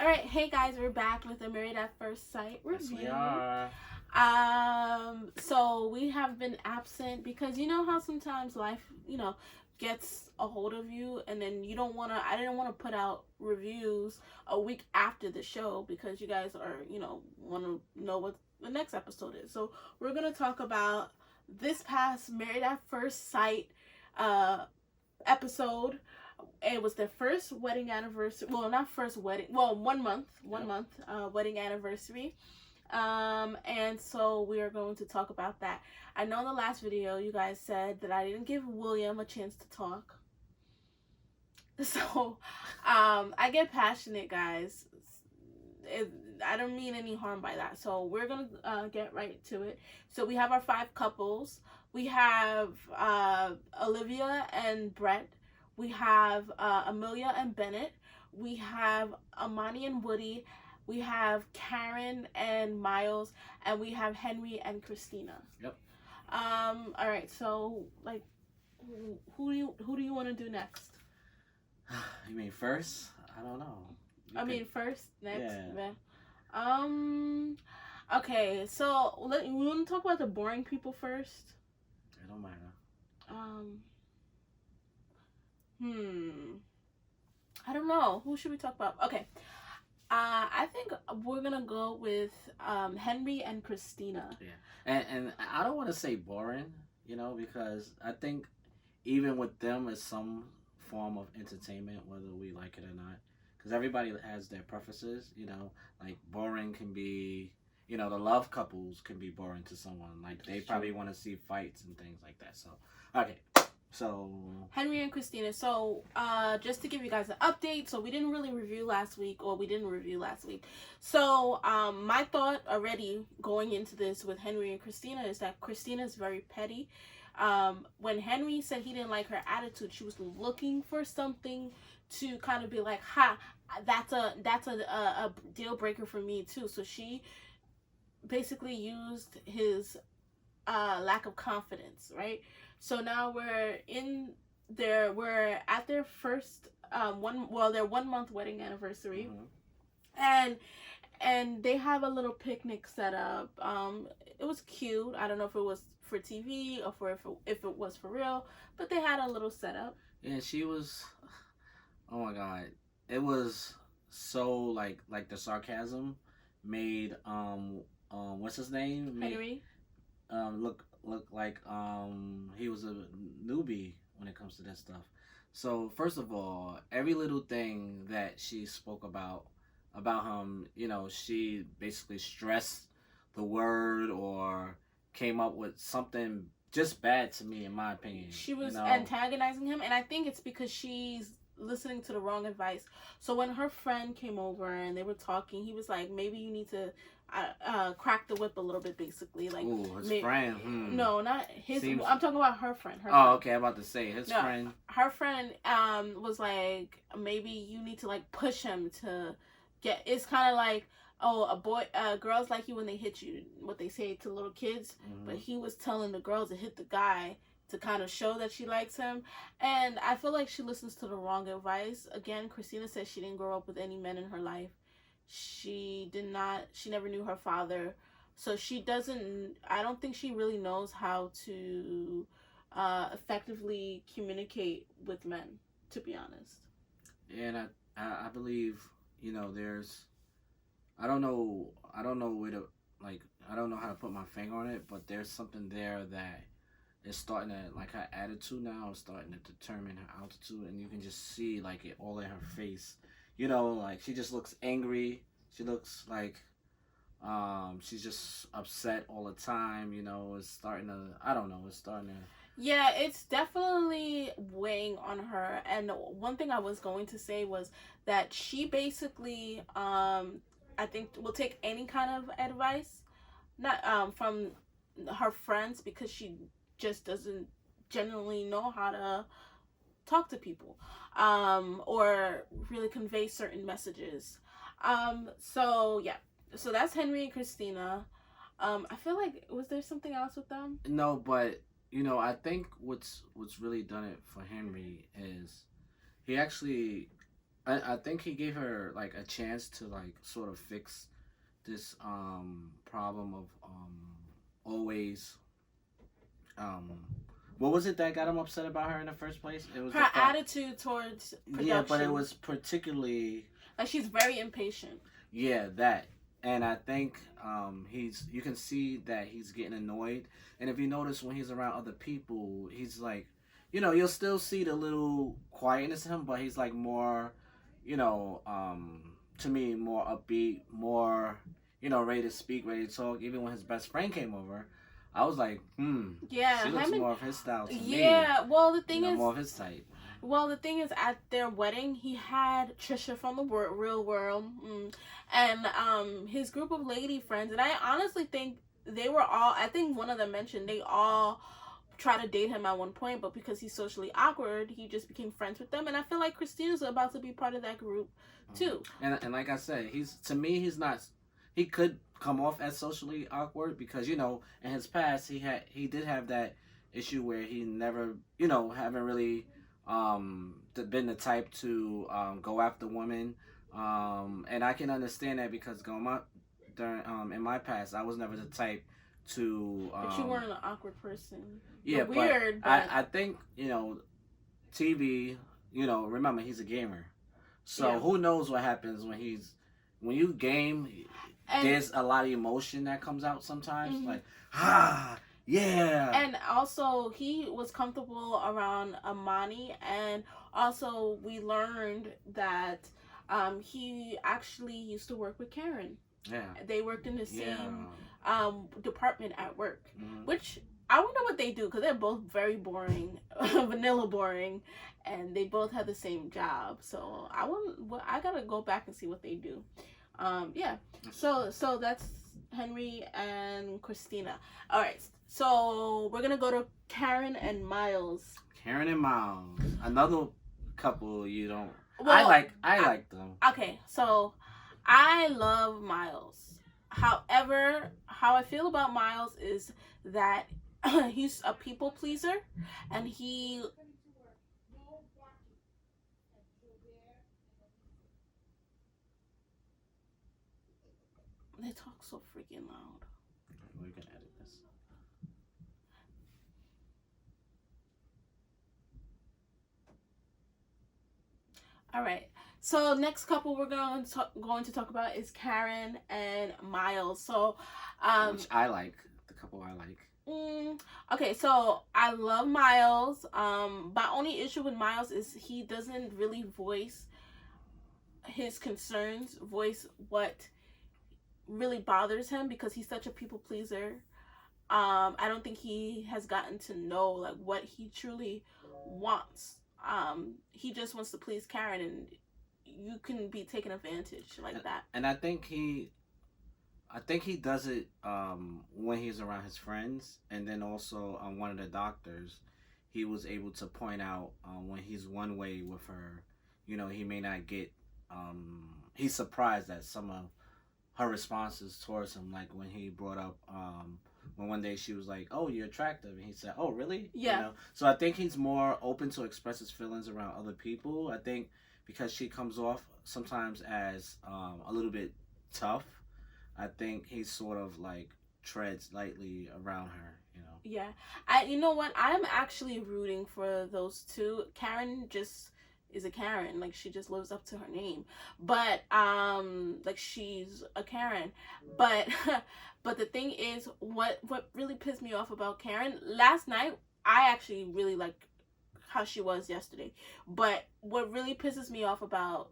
Alright, hey guys, we're back with the Married at First Sight Yes, we review. are. So we have been absent because you know how sometimes life, gets a hold of you and then I didn't want to put out reviews a week after the show because you guys are, want to know what the next episode is. So we're going to talk about this past Married at First Sight uh episode. It was their first wedding anniversary. Well, not first wedding. Well, 1 month, wedding anniversary. And so we are going to talk about that. I know in the last video you guys said that I didn't give William a chance to talk. So, I get passionate, guys. I don't mean any harm by that. So we're gonna get right to it. So we have our 5 couples. We have Olivia and Brett. We have Amelia and Bennett. We have Amani and Woody. We have Karen and Miles, and we have Henry and Christina. Yep. All right. So like, who do you want to do next? You mean first? I don't know. First, next. Yeah. Okay, so we want to talk about the boring people first. It don't matter. I don't know. Who should we talk about? Okay. I think we're gonna go with Henry and Christina. Yeah, and I don't want to say boring, because I think even with them it's some form of entertainment, whether we like it or not. Because everybody has their preferences, like boring can be, the love couples can be boring to someone. Like they probably want to see fights and things like that. So, okay. So Henry and Christina. So just to give you guys an update, so we didn't review last week. So my thought already going into this with Henry and Christina is that Christina is very petty. When Henry said he didn't like her attitude, she was looking for something to kind of be like, ha, that's a deal breaker for me too. So she basically used his lack of confidence, right? So now we're at their first their 1 month wedding anniversary. Mm-hmm. And they have a little picnic set up. It was cute. I don't know if it was for TV or if it was for real, but they had a little setup. Yeah, she was. Oh my god, it was so like the sarcasm made what's his name? Henry. Look like he was a newbie when it comes to that stuff. So first of all, every little thing that she spoke about him, she basically stressed the word or came up with something just bad to me, in my opinion. She was antagonizing him, and I think it's because she's listening to the wrong advice. So when her friend came over and they were talking, he was like, maybe you need to crack the whip a little bit, basically. Like, ooh, his friend. No, not his. I'm talking about her friend. Okay, I'm about to say his friend. Her friend was like, maybe you need to like push him to get. It's kind of like, oh, girls like you when they hit you, what they say to little kids. Mm-hmm. But he was telling the girls to hit the guy to kind of show that she likes him. And I feel like she listens to the wrong advice. Again, Christina says she didn't grow up with any men in her life. She never knew her father. So I don't think she really knows how to effectively communicate with men, to be honest. Yeah, and I believe, there's, I don't know where to, like, I don't know how to put my finger on it, but there's something there that is starting to, like, her attitude now is starting to determine her altitude, and you can just see, like, it all in her face. Like, she just looks angry. She looks like she's just upset all the time. It's starting to, I don't know, yeah, it's definitely weighing on her. And one thing I was going to say was that she basically I think will take any kind of advice, not from her friends, because she just doesn't generally know how to talk to people or really convey certain messages. So yeah, so that's Henry and Christina. I feel like, was there something else with them? No, but I think what's really done it for Henry is he actually, I think he gave her like a chance to like sort of fix this problem of always um what was it that got him upset about her in the first place? It was the Her fact, attitude towards yeah, but it production. was particularly Like she's very impatient. yeah, that. And I think you can see that he's getting annoyed. And if you notice when he's around other people, he's like, you'll still see the little quietness in him, but he's like more, to me, more upbeat, more, ready to speak, ready to talk. Even when his best friend came over, I was like, Yeah, she looks more of his style to me. Yeah, well the thing is more of his type. Well, the thing is, at their wedding, he had Trisha from the Real World, and his group of lady friends, and I honestly think they were all. I think one of them mentioned they all tried to date him at one point, but because he's socially awkward, he just became friends with them. And I feel like Christina's about to be part of that group too. And like I said, he's not. He could come off as socially awkward because in his past he did have that issue where he never haven't really been the type to go after women, and I can understand that because in my past I was never the type to but you weren't an awkward person. Yeah, You're weird, but I think TV, remember he's a gamer, so who knows what happens when you game. And there's a lot of emotion that comes out sometimes, like yeah. And also, he was comfortable around Amani, and also we learned that he actually used to work with Karen. Yeah. They worked in the same department at work, which I wonder what they do because they're both very boring, vanilla boring, and they both have the same job. So I gotta go back and see what they do. Yeah. So that's Henry and Christina. All right. So we're gonna go to Karen and Miles. Karen and Miles, another couple you don't. Well, I like them. Okay, so I love Miles. However, how I feel about Miles is that he's a people pleaser, and he. They talk so freaking loud. We can edit this. All right. So next couple we're going to talk about is Karen and Miles. So, which I like. The couple I like. Okay, so I love Miles. My only issue with Miles is he doesn't really voice his concerns, voice what really bothers him because he's such a people pleaser. I don't think he has gotten to know like what he truly wants. He just wants to please Karen, and you can be taken advantage like that. And I think he does it when he's around his friends, and then also one of the doctors, he was able to point out when he's one way with her, he may not get. He's surprised at some of her responses towards him, like when he brought up when one day she was like, "Oh, you're attractive," and he said, "Oh, really?" Yeah. So I think he's more open to express his feelings around other people. I think because she comes off sometimes as a little bit tough, I think he sort of like treads lightly around her. Yeah, you know what? I'm actually rooting for those two. Karen just is a Karen, like she just lives up to her name, but like she's a Karen, but but the thing is, what really pissed me off about Karen last night, I actually really like how she was yesterday, but what really pisses me off about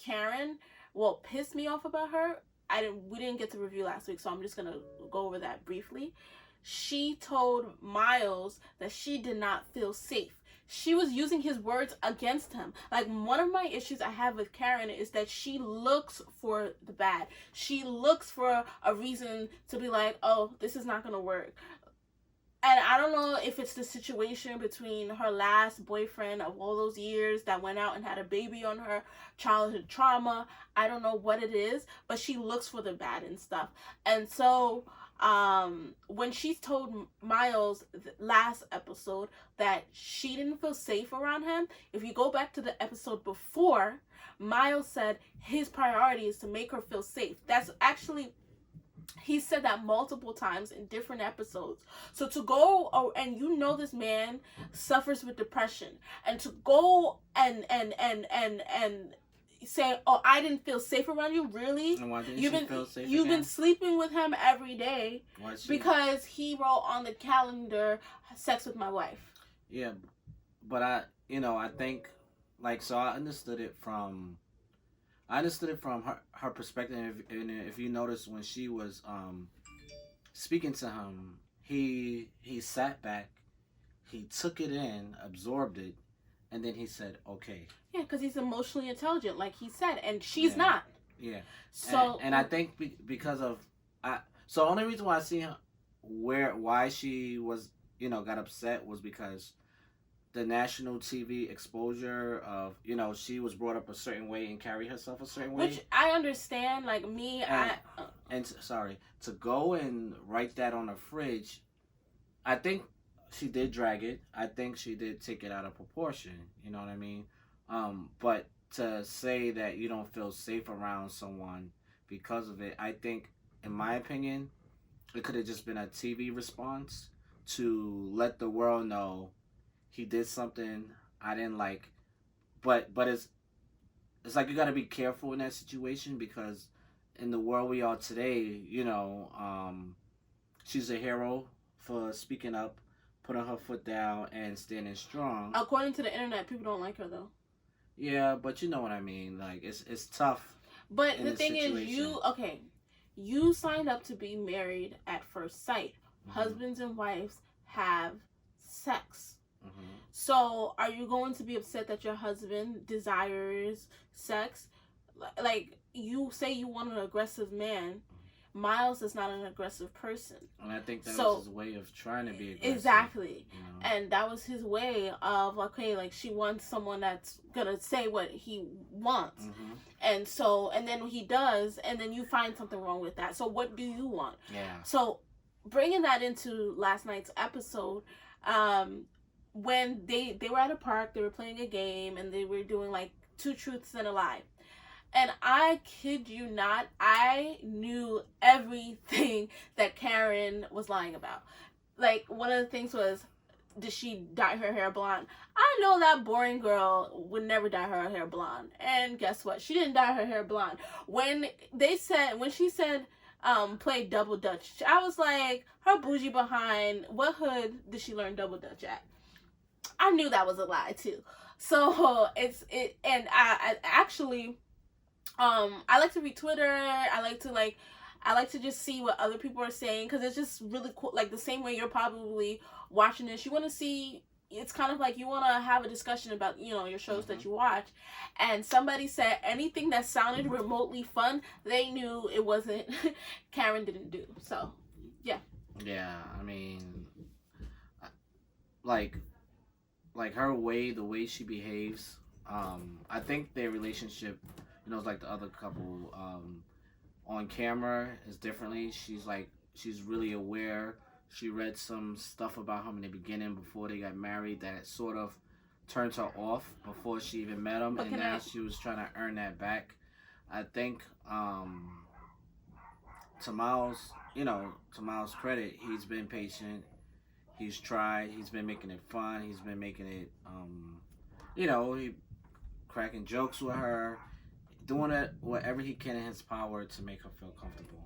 Karen, what pissed me off about her, we didn't get to review last week, so I'm just gonna go over that briefly. She told Miles that she did not feel safe. She was using his words against him. Like, one of my issues I have with Karen is that she looks for the bad. She looks for a reason to be like, oh, this is not going to work. And I don't know if it's the situation between her last boyfriend of all those years that went out and had a baby on her, childhood trauma. I don't know what it is, but she looks for the bad and stuff. And so when she told Miles last episode that she didn't feel safe around him, if you go back to the episode before, Miles said his priority is to make her feel safe. That's actually, he said that multiple times in different episodes. So to go, and you know this man suffers with depression, and to go and say, "Oh, I didn't feel safe around you." Really? And why didn't You've she been feel safe you've again? been sleeping with him every day because he wrote on the calendar, "Sex with my wife." Yeah, but I think, like, so I understood it from her perspective. And if you notice, when she was speaking to him, he sat back, he took it in, absorbed it, and then he said, "Okay." Yeah, because he's emotionally intelligent, like he said, and she's Yeah. not. Yeah. So, and I think because of so the only reason why I see why she was got upset was because the national TV exposure of she was brought up a certain way and carry herself a certain way. which I understand. Like me, sorry, to go and write that on a fridge, I think she did drag it. I think she did take it out of proportion. You know what I mean? But to say that you don't feel safe around someone because of it, I think, in my opinion, it could have just been a TV response to let the world know he did something I didn't like. But it's like you got to be careful in that situation, because in the world we are today, she's a hero for speaking up, putting her foot down, and standing strong. According to the internet, people don't like her though. Yeah, but you know what I mean. Like, it's tough. But the thing is, you signed up to be married at first sight. Mm-hmm. Husbands and wives have sex. Mm-hmm. So, are you going to be upset that your husband desires sex? Like, you say you want an aggressive man. Miles is not an aggressive person. And I think that was his way of trying to be aggressive. Exactly. And that was his way of, okay, like, she wants someone that's going to say what he wants. Mm-hmm. And then he does, and then you find something wrong with that. So what do you want? Yeah. So bringing that into last night's episode, when they were at a park, they were playing a game, and they were doing, like, 2 truths and a lie. And I kid you not, I knew everything that Karen was lying about. Like, one of the things was, did she dye her hair blonde? I know that boring girl would never dye her hair blonde. And guess what? She didn't dye her hair blonde. When she said, play double dutch, I was like, her bougie behind, what hood did she learn double dutch at? I knew that was a lie too. So, and I actually... I like to read Twitter. I like to just see what other people are saying, because it's just really cool. Like, the same way you're probably watching this, you want to see. It's kind of like you want to have a discussion about your shows Mm-hmm. that you watch. And somebody said anything that sounded remotely fun, they knew it wasn't. Karen didn't do. So, yeah. Yeah, I mean, like her way, the way she behaves. I think their relationship, it's like the other couple, on camera is differently. She's really aware. She read some stuff about him in the beginning before they got married that sort of turned her off before she even met him, and now she was trying to earn that back. I think, to Miles' credit, he's been patient. He's tried. He's been making it fun. He's been making it, he cracking jokes with her, doing it whatever he can in his power to make her feel comfortable.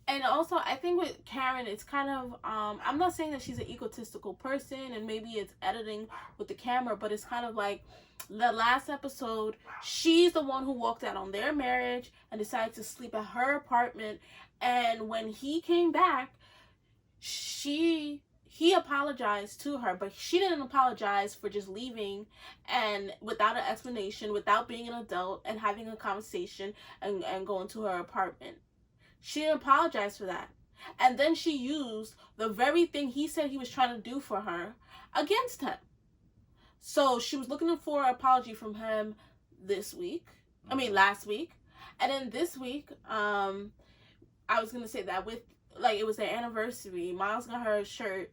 And also, I think with Karen, it's kind of, I'm not saying that she's an egotistical person, and maybe it's editing with the camera, but it's kind of like the last episode, she's the one who walked out on their marriage and decided to sleep at her apartment. And when he came back, he apologized to her, but she didn't apologize for just leaving and without an explanation, without being an adult and having a conversation and going to her apartment. She didn't apologize for that. And then she used the very thing he said he was trying to do for her against him. So she was looking for an apology from him last week. And then this week, I was going to say that with like, it was their anniversary. Miles got her a shirt.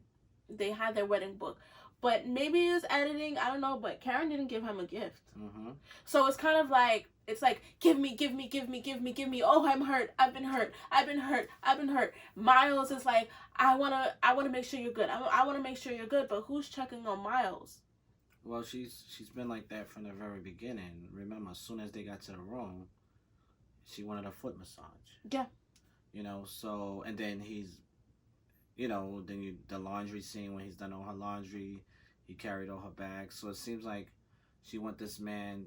They had their wedding book. But maybe it's editing, I don't know, but Karen didn't give him a gift. Mm-hmm. So it's kind of like, it's like, give me, give me, give me, give me, give me. Oh, I'm hurt. I've been hurt. I've been hurt. I've been hurt. Miles is like, I wanna make sure you're good. I wanna make sure you're good. But who's checking on Miles? Well, she's been like that from the very beginning. Remember, as soon as they got to the room, she wanted a foot massage. Yeah. You know, so, and then he's, you know, then the laundry scene when he's done all her laundry, he carried all her bags. So it seems like she want this man,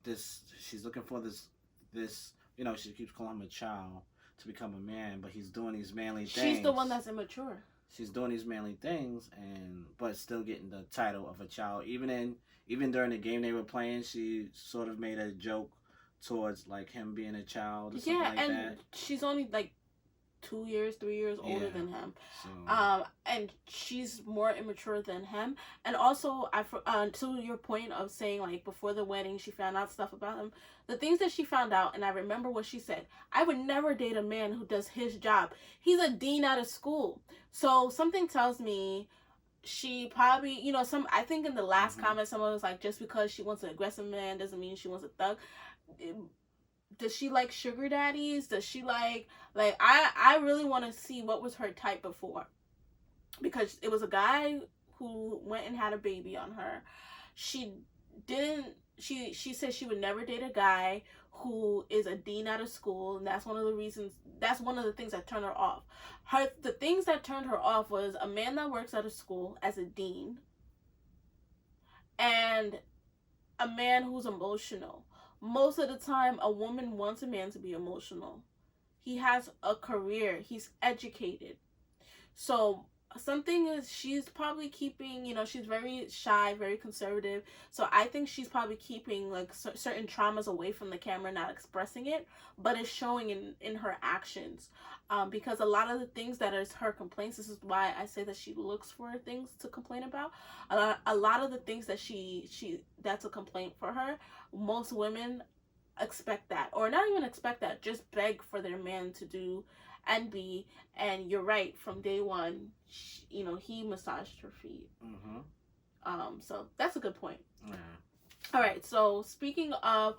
she's looking for this, you know, she keeps calling him a child to become a man, but he's doing these manly things. She's the one that's immature. She's doing these manly things, but still getting the title of a child. Even during the game they were playing, she sort of made a joke towards like him being a child or something like that. And she's only like 2 years, 3 years older than him. So. And she's more immature than him. And also, to your point of saying, like, before the wedding, she found out stuff about him. The things that she found out, and I remember what she said, I would never date a man who does his job. He's a dean out of school. So something tells me she probably, you know, I think in the last comment, someone was like, just because she wants an aggressive man doesn't mean she wants a thug. Does she like sugar daddies? Does she like I really want to see what was her type before, because it was a guy who went and had a baby on her. She said she would never date a guy who is a dean out of school, and that's one of the things that turned her off. The things that turned her off was a man that works out of school as a dean, and a man who's emotional. Most of the time, a woman wants a man to be emotional. He has a career. He's educated. So something is, she's probably keeping, you know, she's very shy, very conservative. So I think she's probably keeping like certain traumas away from the camera, not expressing it, but it's showing in her actions. Because a lot of the things that is her complaints, this is why I say that she looks for things to complain about. A lot of the things that that's a complaint for her. Most women expect that, or not even expect that, just beg for their man to do and be. And you're right, from day one, you know, he massaged her feet. So that's a good point. All right, so speaking of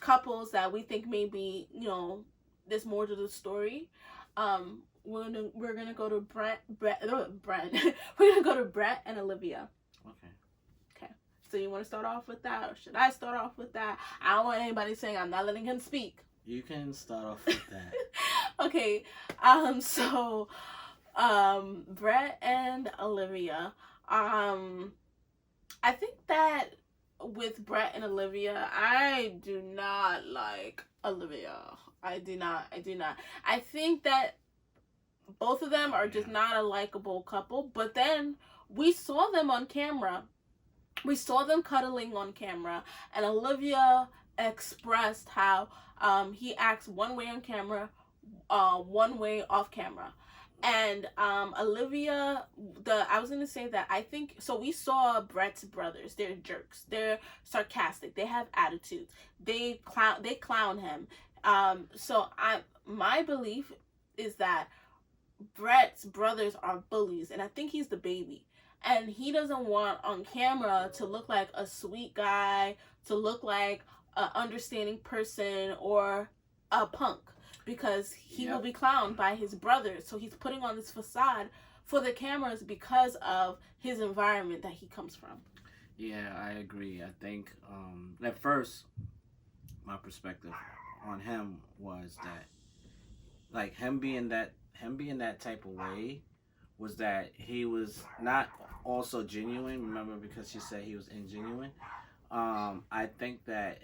couples that we think maybe, you know, there's more to the story, we're gonna go to Brett we're gonna go to Brett and Olivia. Okay, so you want to start off with that, or should I start off with that? I don't want anybody saying I'm not letting him speak. You can start off with that. Okay, so Brett and Olivia, I think that with Brett and Olivia, I do not like Olivia. I do not. I think that both of them are just not a likable couple. But then we saw them on camera. We saw them cuddling on camera. And Olivia expressed how he acts one way on camera, one way off camera. And Olivia, I was going to say that I think, so we saw Brett's brothers. They're jerks. They're sarcastic. They have attitudes. They clown him. So my belief is that Brett's brothers are bullies, and I think he's the baby. And he doesn't want on camera to look like a sweet guy, to look like an understanding person, or a punk, because he will be clowned by his brothers. So he's putting on this facade for the cameras because of his environment that he comes from. Yeah, I agree. I think at first my perspective on him was that, like, him being that type of way was that he was not also genuine. Remember, because she said he was ingenuine. I think that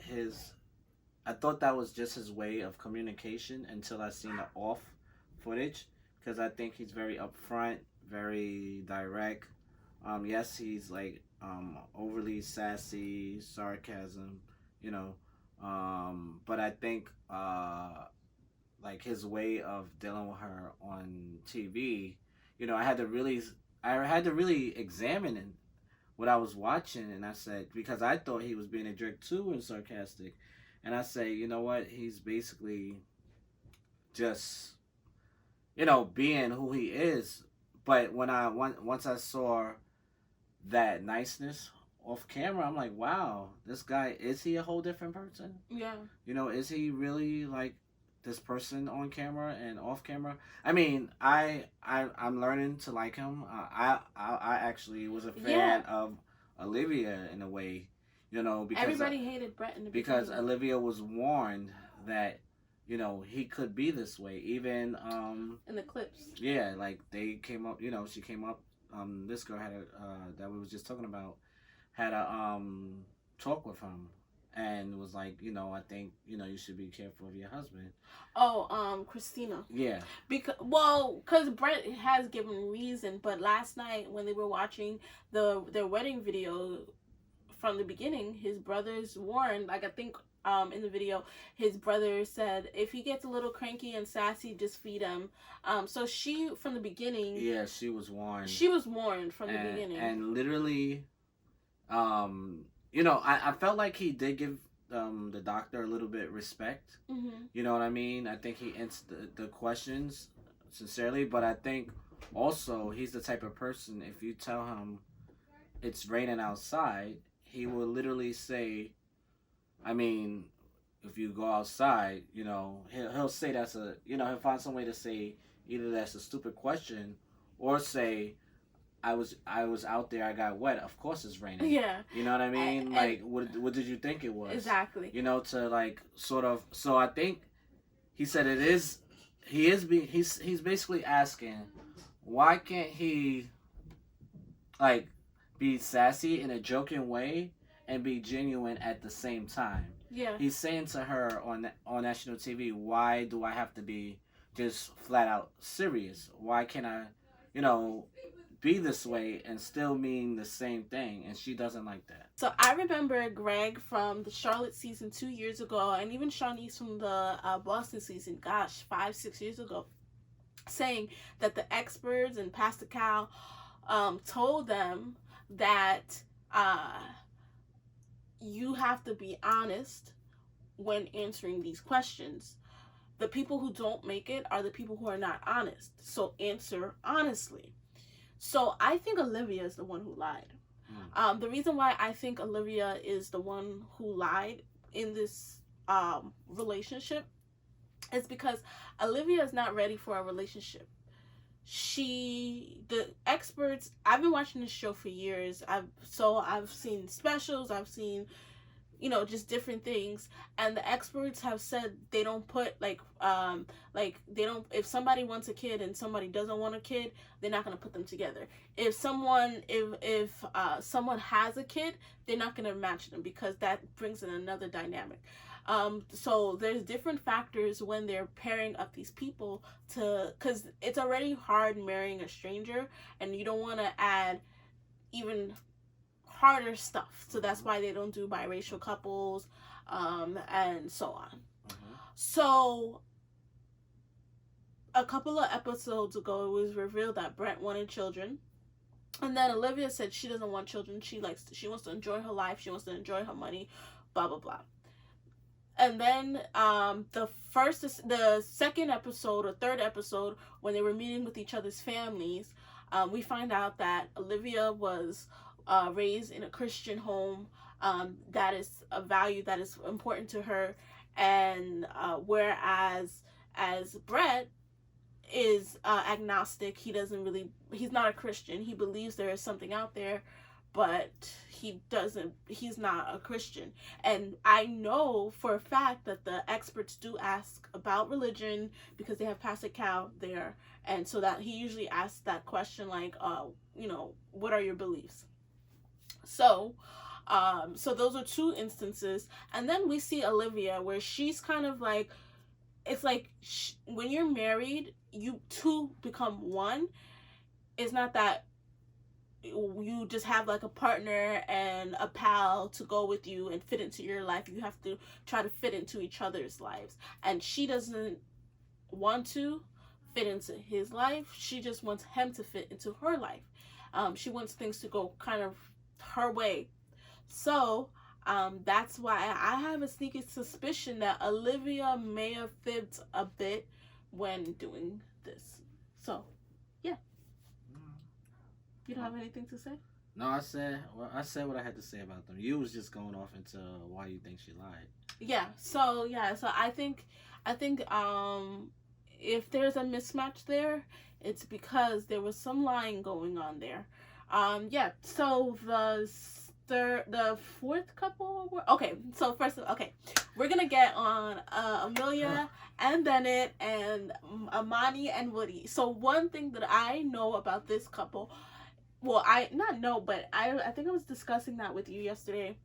I thought that was just his way of communication until I seen the off footage, because I think he's very upfront, very direct. Yes, he's like overly sassy, sarcasm, you know. But I think like his way of dealing with her on TV, you know, I had to really examine what I was watching, and I said, because I thought he was being a jerk too and sarcastic, and I say, you know what, he's basically just being who he is. But once I saw that niceness off camera, I'm like, wow, this guy, is he a whole different person? Yeah. Is he really like this person on camera and off camera? I mean, I'm learning to like him. I actually was a fan of Olivia in a way, because everybody hated Brett in the because beginning. Olivia was warned that he could be this way. Even in the clips. Yeah, like they came up. She came up. This girl had a that we was just talking about had a talk with him and was like, I think you should be careful of your husband. Oh, Christina. Yeah. Because Brett has given reason, but last night when they were watching their wedding video from the beginning, his brothers warned. Like I think in the video, his brother said if he gets a little cranky and sassy, just feed him. So she from the beginning. Yeah, she was warned. She was warned from the beginning. And literally, I felt like he did give the doctor a little bit respect. Mm-hmm. You know what I mean? I think he answered the questions sincerely, but I think also he's the type of person, if you tell him it's raining outside, he will literally say, I mean, if you go outside, he'll say he'll find some way to say either that's a stupid question or say, I was out there, I got wet. Of course it's raining. Yeah. You know what I mean? Like, what did you think it was? Exactly. To like sort of. So I think he said it is. He's basically asking, why can't he like be sassy in a joking way and be genuine at the same time? Yeah. He's saying to her on national TV, why do I have to be just flat out serious? Why can't I, be this way and still mean the same thing? And she doesn't like that. So I remember Greg from the Charlotte season 2 years ago, and even Shawnice from the Boston season, 5-6 years ago, saying that the experts and Pastor Cal told them that you have to be honest when answering these questions. The people who don't make it are the people who are not honest. So answer honestly. So I think Olivia is the one who lied. The reason why I think Olivia is the one who lied in this relationship is because Olivia is not ready for a relationship. The experts, I've been watching this show for years. I've seen specials, I've seen just different things, and the experts have said they don't put they don't, if somebody wants a kid and somebody doesn't want a kid, they're not going to put them together. If someone has a kid, they're not going to match them because that brings in another dynamic. So there's different factors when they're pairing up these people because it's already hard marrying a stranger, and you don't want to add even harder stuff. So that's why they don't do biracial couples, and so on. Mm-hmm. So a couple of episodes ago, it was revealed that Brett wanted children, and then Olivia said she doesn't want children. She wants to enjoy her life. She wants to enjoy her money. Blah blah blah. And then the second episode or third episode, when they were meeting with each other's families, we find out that Olivia was raised in a Christian home. That is a value that is important to her, and whereas Brett is agnostic, he's not a Christian. He believes there is something out there, but he's not a Christian. And I know for a fact that the experts do ask about religion because they have Pastor Cal there, and so that he usually asks that question like, what are your beliefs? So those are two instances. And then we see Olivia where she's kind of like, it's like when you're married, you two become one. It's not that you just have like a partner and a pal to go with you and fit into your life. You have to try to fit into each other's lives. And she doesn't want to fit into his life. She just wants him to fit into her life. She wants things to go kind of her way. So that's why I have a sneaky suspicion that Olivia may have fibbed a bit when doing this. So, yeah. You don't have anything to say? No, I said what I had to say about them. You was just going off into why you think she lied. Yeah. So I think if there's a mismatch there, it's because there was some lying going on there. Yeah. So the fourth couple. Okay. So first, okay, we're gonna get on Amelia and Bennett and Amani and Woody. So one thing that I know about this couple, well, I not know, but I think I was discussing that with you yesterday,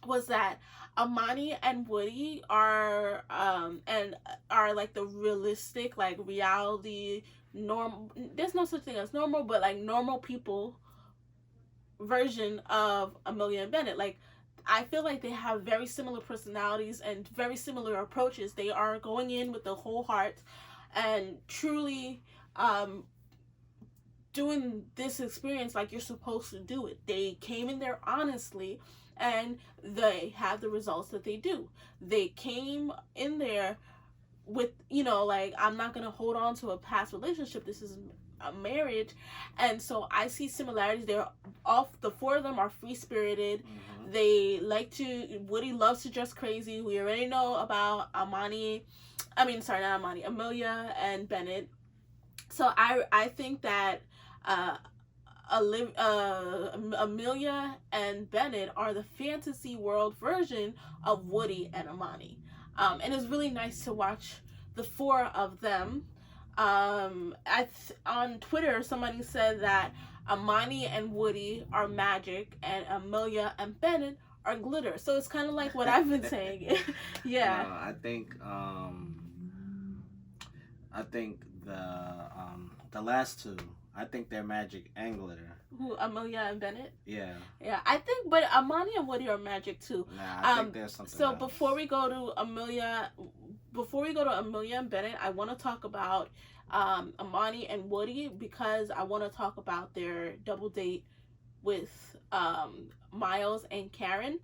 was that Amani and Woody are like the realistic, like reality normal. There's no such thing as normal, but like normal people version of Amelia and Bennett. Like, I feel like they have very similar personalities and very similar approaches. They are going in with the whole heart and truly doing this experience like you're supposed to do it. They came in there honestly and they have the results that they do. They came in there with, like, I'm not going to hold on to a past relationship. This is a marriage. And so I see similarities. They're the four of them are free spirited. Mm-hmm. They like to, Woody loves to dress crazy. We already know about Amelia and Bennett. So I think that Amelia and Bennett are the fantasy world version of Woody and Amani. And it's really nice to watch the four of them. On Twitter, somebody said that Amani and Woody are magic and Amelia and Bennett are glitter. So it's kind of like what I've been saying. Yeah. No, I think the last two, I think they're magic and glitter. Who, Amelia and Bennett? Yeah. Yeah, I think, but Amani and Woody are magic too. Nah, I think there's something else. Before we go to Amelia and Bennett, I want to talk about Amani and Woody, because I want to talk about their double date with Miles and Karen.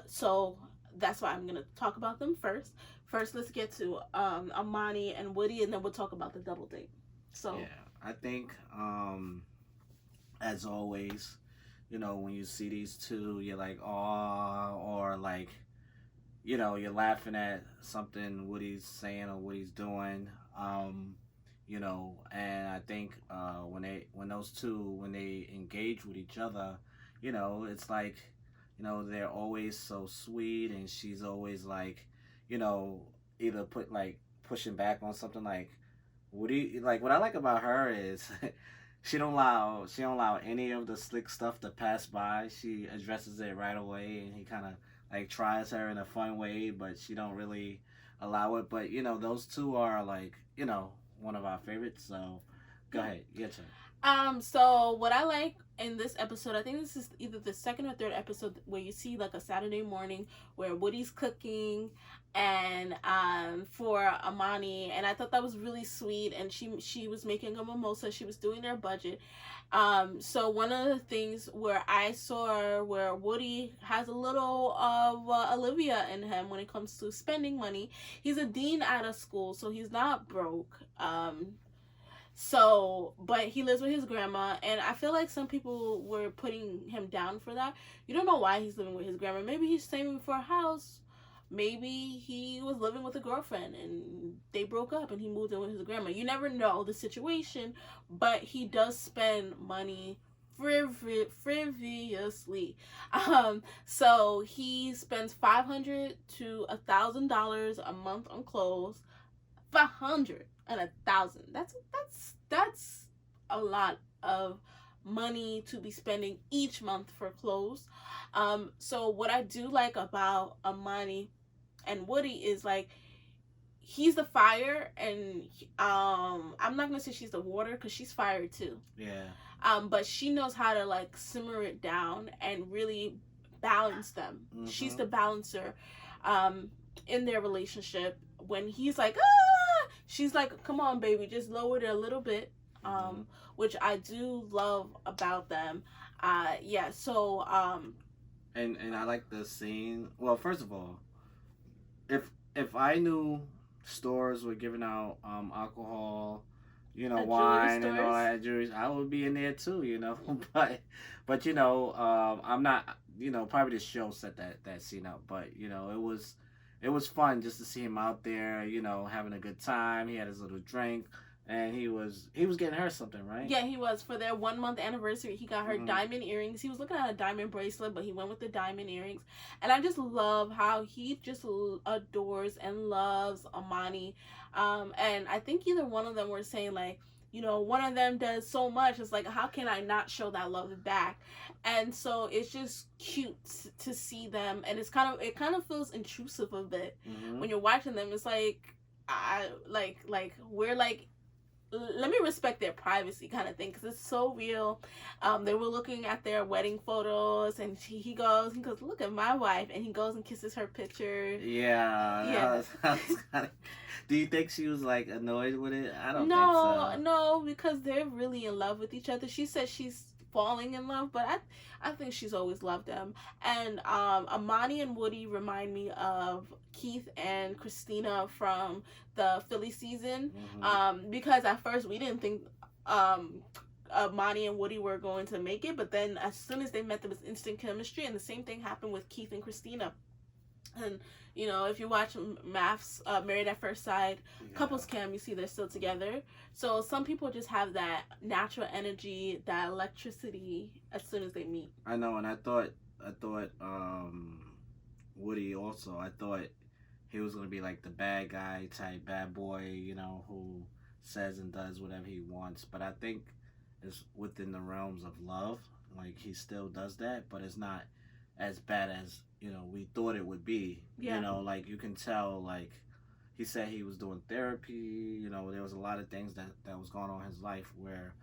So that's why I'm gonna talk about them first. First, let's get to Amani and Woody, and then we'll talk about the double date. So yeah, I think as always, when you see these two, you're like, oh, or like, you're laughing at something Woody's saying or Woody's doing. And I think when those two engage with each other, it's like, they're always so sweet, and she's always like, either pushing back on something like Woody. Like, what I like about her is she don't allow any of the slick stuff to pass by. She addresses it right away, and he kind of like tries her in a fun way, but she don't really allow it. But those two are like, one of our favorites. So go ahead, your turn. So what I like in this episode, I think this is either the second or third episode, where you see like a Saturday morning where Woody's cooking and for Amani, and I thought that was really sweet, and she was making a mimosa. She was doing their budget. So one of the things where I saw where Woody has a little of Olivia in him when it comes to spending money. He's a dean at a school, so he's not broke. But he lives with his grandma, and I feel like some people were putting him down for that. You don't know why he's living with his grandma. Maybe he's saving for a house. Maybe he was living with a girlfriend and they broke up and he moved in with his grandma. You never know the situation, but he does spend money frivolously. So he spends $500 to $1,000 a month on clothes. 500 and 1,000. That's a lot of money to be spending each month for clothes. So what I do like about Amani and Woody is like, he's the fire, and I'm not gonna say she's the water, because she's fire too. Yeah. But she knows how to like simmer it down and really balance them. Mm-hmm. She's the balancer in their relationship. When he's like, she's like, come on, baby, just lower it a little bit. Which I do love about them. So and I like the scene. Well, first of all, if I knew stores were giving out alcohol, you know, At wine jewelry and all stores? that jewelry. I would be in there too, you know. But you know, I'm not. You know, probably the show set that scene up. But you know, it was fun just to see him out there. You know, having a good time. He had his little drink, and he was getting her something, right? Yeah, he was. For their 1 month anniversary, he got her Hmm. diamond earrings. He was looking at a diamond bracelet, but he went with the diamond earrings. And I just love how he just adores and loves Amani. And I think either one of them were saying, like, one of them does so much. It's like, how can I not show that love back? And so it's just cute to see them. And it kind of feels intrusive a bit Hmm. when you're watching them. It's like, like we're like, let me respect their privacy kind of thing, because it's so real. They were looking at their wedding photos, and he goes, look at my wife, and he goes and kisses her picture. Yeah, Yeah. that was kind of. Do you think she was like annoyed with it? I don't think No, so. no, because they're really in love with each other. She said she's falling in love, but I think she's always loved them. And Amani and Woody remind me of Keith and Christina from the Philly season. Hmm. Because at first we didn't think um Amani and Woody were going to make it, but then as soon as they met, there was instant chemistry, and the same thing happened with Keith and Christina. And if you watch Math's Married at First Sight, Yeah. couples cam, you see they're still together. So some people just have that natural energy, that electricity as soon as they meet. I know, and I thought Woody also. I thought he was gonna be like the bad guy type, bad boy, you know, who says and does whatever he wants. But I think it's within the realms of love. Like he still does that, but it's not as bad as we thought it would be. Yeah. Like you can tell. Like he said he was doing therapy. There was a lot of things that was going on in his life where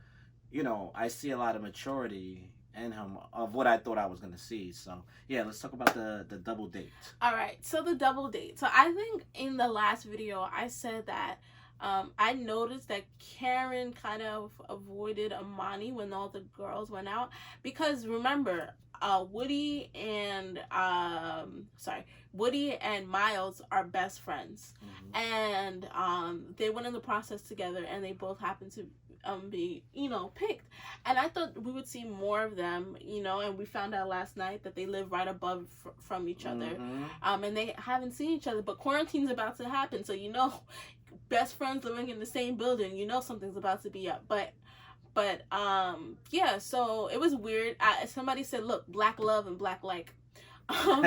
I see a lot of maturity in him of what I thought I was gonna see. So yeah, let's talk about the double date. All right, so the double date. So I think in the last video I said that I noticed that Karen kind of avoided Amani when all the girls went out, because remember, Woody and Woody and Miles are best friends, Hmm. and they went in the process together, and they both happened to be picked. And I thought we would see more of them, and we found out last night that they live right above from each other. Hmm. And they haven't seen each other, but quarantine's about to happen, so best friends living in the same building, something's about to be up. But yeah, so it was weird. Somebody said, look, black love and black like. um,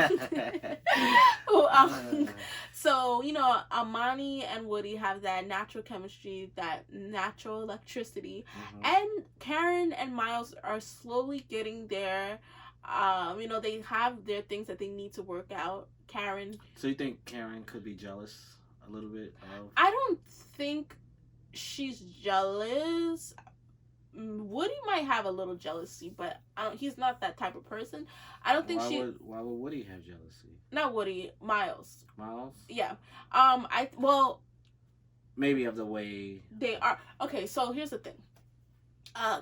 well, so Amani and Woody have that natural chemistry, that natural electricity, Hmm. and Karen and Miles are slowly getting there. They have their things that they need to work out. Karen, So you think Karen could be jealous a little bit of? I don't think she's jealous. Woody might have a little jealousy, but he's not that type of person. I don't think Why would Woody have jealousy? Not Woody, Miles. Miles? Yeah. Maybe of the way. They are okay. So here's the thing.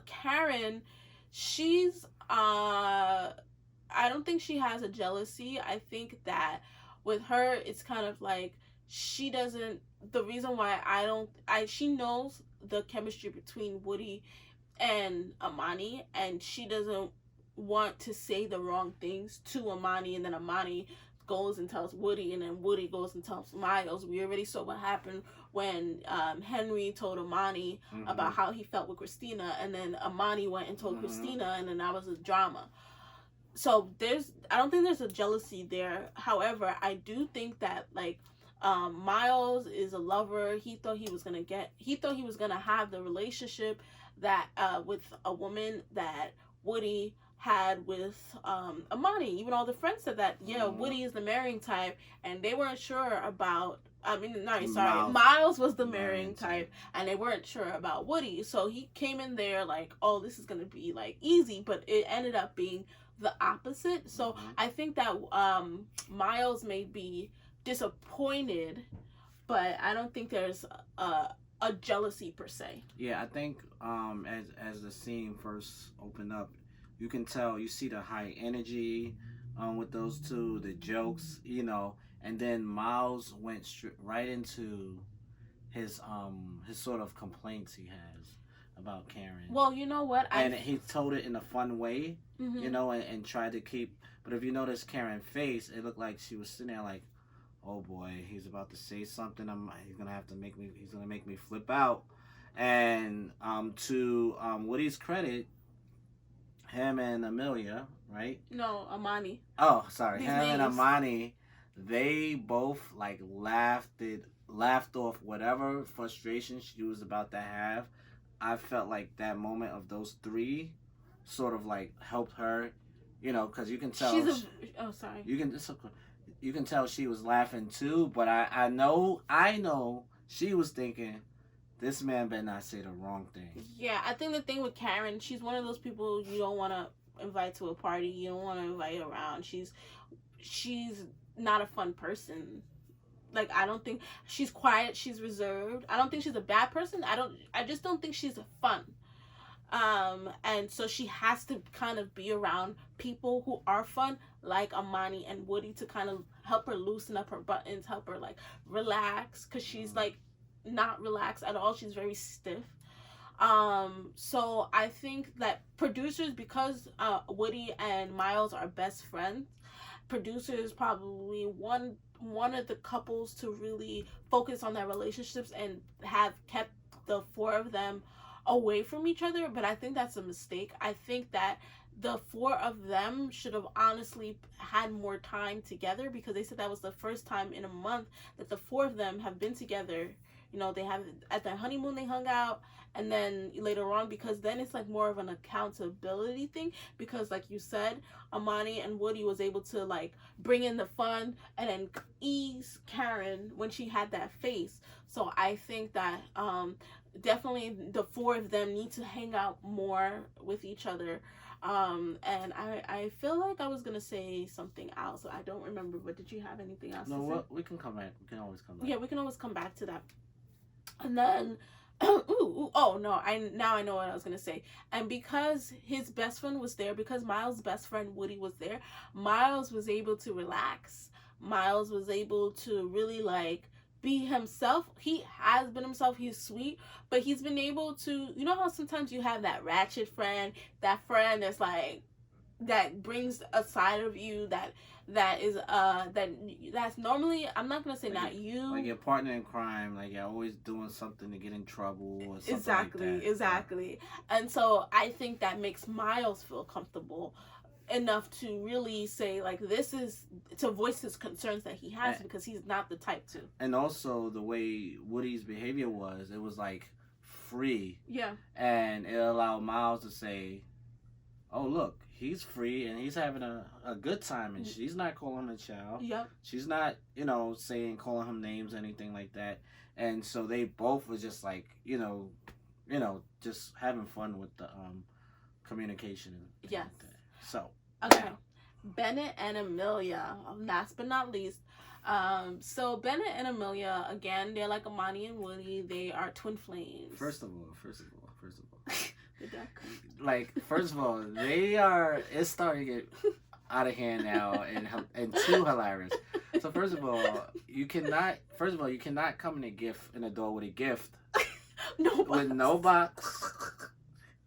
Karen, she's I don't think she has a jealousy. I think that with her, it's kind of like she doesn't. The reason why she knows the chemistry between Woody and Amani, and she doesn't want to say the wrong things to Amani, and then Amani goes and tells Woody, and then Woody goes and tells Miles. We already saw what happened when Henry told Amani Hmm. about how he felt with Christina, and then Amani went and told Hmm. Christina, and then that was a drama. So I don't think there's a jealousy there. However, I do think that, like, Miles is a lover. He thought he was gonna have the relationship that with a woman that Woody had with Amani. Even all the friends said that, Woody is the marrying type, and they weren't sure about. I mean, no, sorry, Miles was the marrying type, and they weren't sure about Woody. So he came in there like, oh, this is gonna be like easy, but it ended up being the opposite. So Mhm. I think that Miles may be disappointed, but I don't think there's a jealousy per se. Yeah, I think as the scene first opened up, you can tell, you see the high energy with those two, the jokes, and then Miles went right into his sort of complaints he has about Karen. Well, you know what? And he told it in a fun way, mm-hmm. you know, and tried to keep. But if you notice Karen's face, it looked like she was sitting there like, oh boy, he's about to say something. He's gonna have to make me. He's gonna make me flip out. And to Woody's credit, him and Amelia, right? No, Amani. Oh, sorry, These him names. and Amani, they both like laughed off whatever frustration she was about to have. I felt like that moment of those three sort of like helped her, you know, because you can tell. Oh, sorry. You can tell she was laughing too, but I know she was thinking, this man better not say the wrong thing. Yeah, I think the thing with Karen, she's one of those people you don't want to invite to a party. You don't want to invite around. She's not a fun person. Like, I don't think she's quiet. She's reserved. I don't think she's a bad person. I just don't think she's fun. And so she has to kind of be around people who are fun, like Amani and Woody, to kind of help her loosen up her buttons, help her like relax, because she's like not relaxed at all. She's very stiff. So I think that producers, because Woody and Miles are best friends, producers probably wanted the couples to really focus on their relationships and have kept the four of them away from each other. But I think that's a mistake. I think that the four of them should have honestly had more time together, because they said that was the first time in a month that the four of them have been together. You know, they have, at their honeymoon they hung out, and then later on, because then it's like more of an accountability thing, because like you said, Amani and Woody was able to like bring in the fun and then ease Karen when she had that face. So I think that definitely the four of them need to hang out more with each other. And I feel like I was gonna say something else. I don't remember, but did you have anything else to say? No, we can come back. We can always come back. Yeah, we can always come back to that. And then oh no, I know what I was gonna say. And because his best friend was there, because Miles' best friend Woody was there, Miles was able to relax. Miles was able to really like be himself. He has been himself. He's sweet, but he's been able to, you know how sometimes you have that ratchet friend, that friend that's like, that brings a side of you that's normally, I'm not gonna say like, not you, like your partner in crime, like you're always doing something to get in trouble or something exactly. And so I think that makes Miles feel comfortable enough to really say like, this is to voice his concerns that he has, because he's not the type to. And also the way Woody's behavior was, it was like free. Yeah. And it allowed Miles to say, oh look, he's free and he's having a good time, and she's not calling him a child. Yep. She's not, calling him names, anything like that. And so they both were just like, just having fun with the communication and yes. like that. So okay. Yeah. Bennett and Amelia, last but not least. So Bennett and Amelia, again, they're like Amani and Woody. They are twin flames. First of all. Like, first of all, it's starting to get out of hand now and too hilarious. So first of all, you cannot come in the door with a gift. With no box.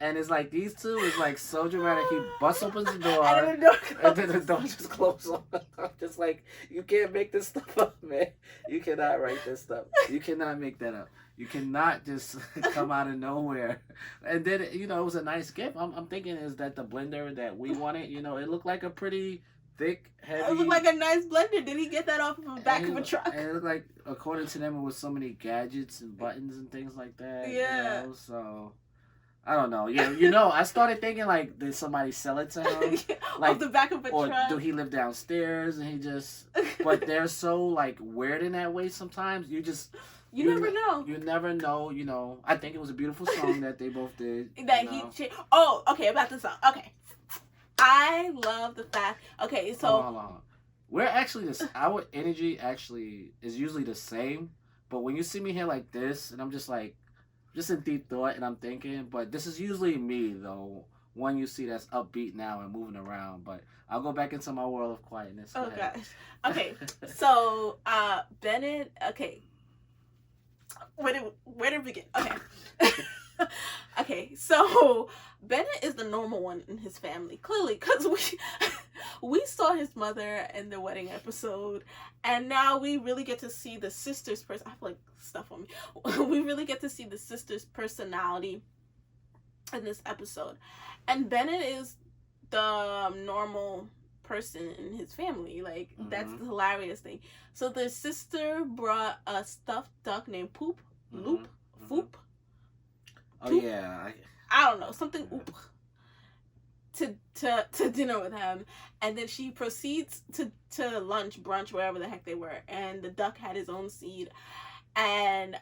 And it's like, these two is like so dramatic. He busts open the door, and then the door just closes on. I'm just like, you can't make this stuff up, man. You cannot write this stuff. You cannot make that up. You cannot just come out of nowhere. And then, it was a nice gift. I'm thinking, is that the blender that we wanted? It looked like a pretty thick, heavy. It looked like a nice blender. Did he get that off of the back of a truck? And it looked like, according to them, it was so many gadgets and buttons and things like that. Yeah. So I don't know. Yeah, I started thinking, like, did somebody sell it to him? Like, off the back of a truck? Or do he live downstairs and he just... But they're so, like, weird in that way sometimes. You never know. You never know, I think it was a beautiful song that they both did. Oh, okay, about the song. Okay. I love the fact... Okay, so... Hold on. We're actually... Our energy actually is usually the same, but when you see me here like this, and I'm just like... Just in deep thought, and I'm thinking, but this is usually me, though. One you see that's upbeat now and moving around, but I'll go back into my world of quietness. Oh, gosh. Okay, so, Bennett, okay. where to begin? Okay. Okay, so Bennett is the normal one in his family, clearly, because we saw his mother in the wedding episode, and now we really get to see the sister's person. I have like stuff on me. We really get to see the sister's personality in this episode, and Bennett is the normal person in his family. Like, that's the hilarious thing. So the sister brought a stuffed duck named Poop, Loop, Foop. Oh yeah, I don't know, something oop, to dinner with him, and then she proceeds to lunch, brunch, wherever the heck they were, and the duck had his own seed, and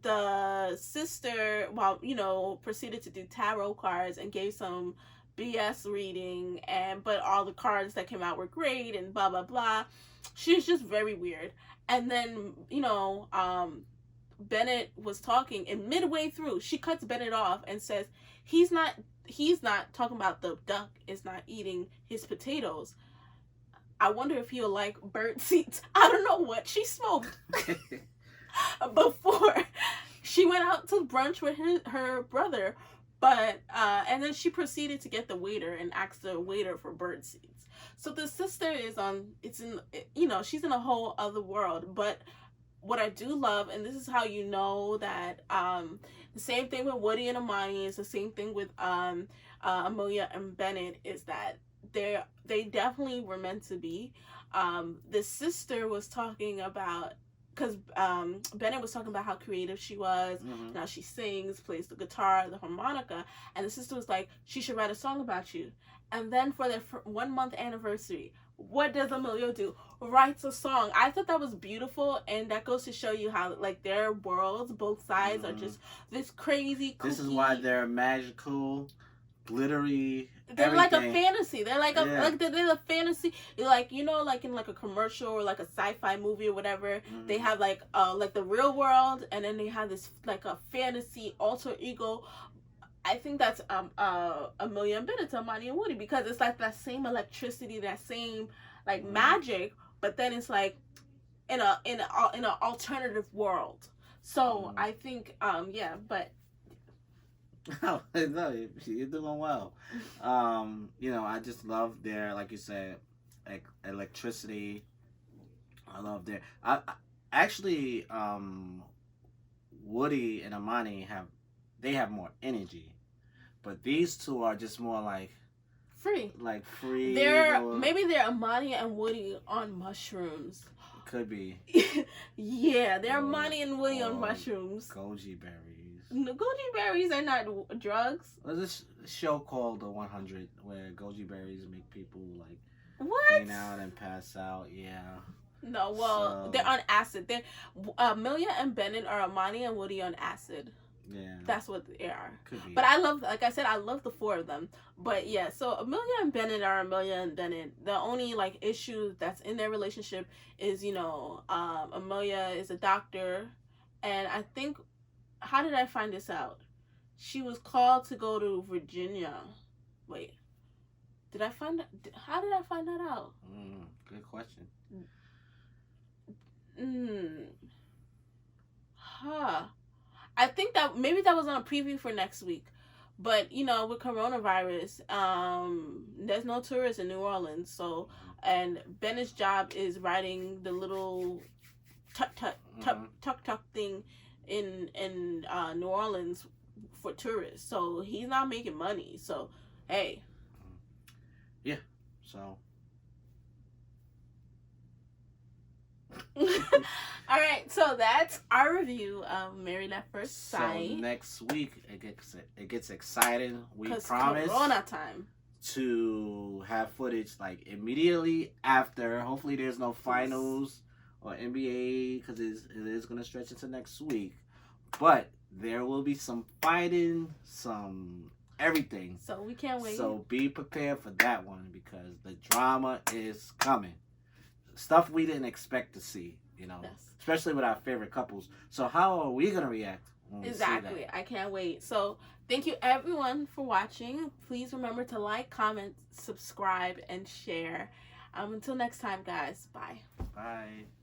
the sister, well, proceeded to do tarot cards and gave some BS reading, but all the cards that came out were great and blah blah blah. She was just very weird, and then Bennett was talking, and midway through she cuts Bennett off and says he's not talking about the duck is not eating his potatoes. I wonder if he'll like bird seeds. I don't know what she smoked before she went out to brunch with her brother, but and then she proceeded to get the waiter and ask the waiter for bird seeds. So the sister is she's in a whole other world. But what I do love, and this is how you know that the same thing with Woody and Amani is the same thing with Amelia and Bennett, is that they definitely were meant to be. The sister was talking about, because Bennett was talking about how creative she was. Now she sings, plays the guitar, the harmonica, and the sister was like, she should write a song about you. And then for their 1 month anniversary, what does Emilio do? Writes a song. I thought that was beautiful, and that goes to show you how like their worlds, both sides, are just this crazy kooky. This is why they're magical, glittery. They're everything. like a fantasy. They're like they're a fantasy. Like, like in like a commercial or like a sci-fi movie or whatever. They have like the real world, and then they have this like a fantasy alter ego. I think that's Amelia and Bennett, Amani and Woody, because it's like that same electricity, that same like magic, but then it's like in an alternative world. So I think but no, you're doing well. I just love their, like you said, electricity. I love their. I actually, Woody and Amani have more energy, but these two are just more like free. Free. Maybe they're Amani and Woody on mushrooms. Could be. Yeah, they're Amani and Woody on mushrooms. Goji berries. No, goji berries are not drugs. There's this show called The 100 where goji berries make people like faint out and pass out. Yeah. No, well, they're on acid. They're Amelia and Bennett are Amani and Woody on acid. Yeah. That's what they are. Could be. But I love, like I said, I love the four of them. But yeah, so Amelia and Bennett are Amelia and Bennett. The only like issue that's in their relationship is, Amelia is a doctor, and I think, how did I find this out? She was called to go to Virginia. Wait, how did I find that out? Good question. I think that maybe that was on a preview for next week. But, with coronavirus, there's no tourists in New Orleans. So, and Bennett's job is writing the little tuk thing in New Orleans for tourists. So, he's not making money. So, hey. Yeah. So. All right, so that's our review of Married at First Sight. So next week it gets exciting. We promise Corona time to have footage like immediately after. Hopefully, there's no finals or NBA because it is going to stretch into next week. But there will be some fighting, some everything. So we can't wait. So be prepared for that one because the drama is coming. Stuff we didn't expect to see, yes. Especially with our favorite couples. So how are we going to react when we see that? I can't wait. So thank you everyone for watching. Please remember to like, comment, subscribe, and share. Until next time, guys. Bye. Bye.